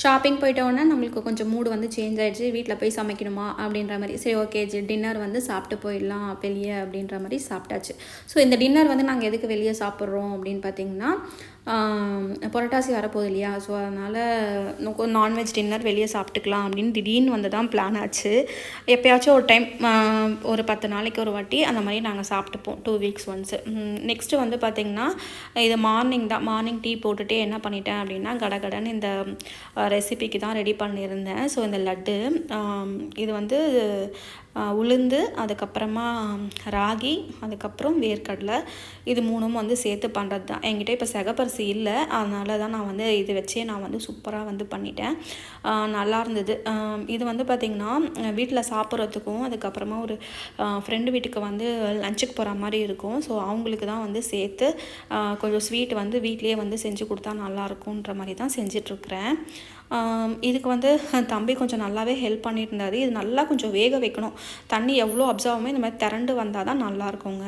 Shopping போயிட்டோன்னா நம்மளுக்கு கொஞ்சம் மூடு வந்து சேஞ்ச் ஆகிடுச்சு, வீட்டில் போய் சமைக்கணுமா அப்படின்ற மாதிரி. சரி ஓகே டின்னர் வந்து சாப்பிட்டு போயிடலாம் வெளியே அப்படின்ற மாதிரி சாப்பிட்டாச்சு. ஸோ இந்த டின்னர் வந்து நாங்கள் எதுக்கு வெளியே சாப்பிட்றோம் அப்படின்னு பார்த்திங்கன்னா, புரட்டாசி வரப்போகுது இல்லையா, ஸோ அதனால் நான்வெஜ் டின்னர் வெளியே சாப்பிட்டுக்கலாம் அப்படின்னு திடீர்னு வந்து தான் பிளான் ஆச்சு. எப்போயாச்சும் ஒரு டைம் ஒரு 10 நாளைக்கு ஒரு வாட்டி அந்த மாதிரி நாங்கள் சாப்பிட்டுப்போம், 2 வீக்ஸ் ஒன்ஸு. நெக்ஸ்ட்டு வந்து பார்த்திங்கன்னா, இது மார்னிங் டீ போட்டுகிட்டே என்ன பண்ணிட்டேன் அப்படின்னா, கடகடன்னு இந்த ரெசிபிக்கு தான் ரெடி பண்ணியிருந்தேன். ஸோ இந்த லட்டு இது வந்து உளுந்து, அதுக்கப்புறமா ராகி, அதுக்கப்புறம் வேர்க்கடலை, இது 3ம் வந்து சேர்த்து பண்ணுறது தான். என்கிட்ட இப்போ சிகப்பரிசி இல்லை, அதனால தான் நான் வந்து இது வச்சே நான் வந்து சூப்பராக வந்து பண்ணிட்டேன். நல்லா இருந்தது. இது வந்து பார்த்திங்கன்னா வீட்டில் சாப்பிட்றதுக்கும், அதுக்கப்புறமா ஒரு ஃப்ரெண்டு வீட்டுக்கு வந்து லஞ்சுக்கு போகிற மாதிரி இருக்கும். ஸோ அவங்களுக்கு தான் வந்து சேர்த்து கொஞ்சம் ஸ்வீட் வந்து வீட்லேயே வந்து செஞ்சு கொடுத்தா நல்லாயிருக்குன்ற மாதிரி தான் செஞ்சிட்ருக்கிறேன். இதுக்கு வந்து தம்பி கொஞ்சம் நல்லாவே ஹெல்ப் பண்ணிட்டு இருந்தார். இது நல்லா கொஞ்சம் வேக வைக்கணும். தண்ணி எவ்வளோ அப்சர்வ் ஆகுமோ இந்த மாதிரி திரண்டு வந்தால் தான் நல்லாயிருக்குங்க.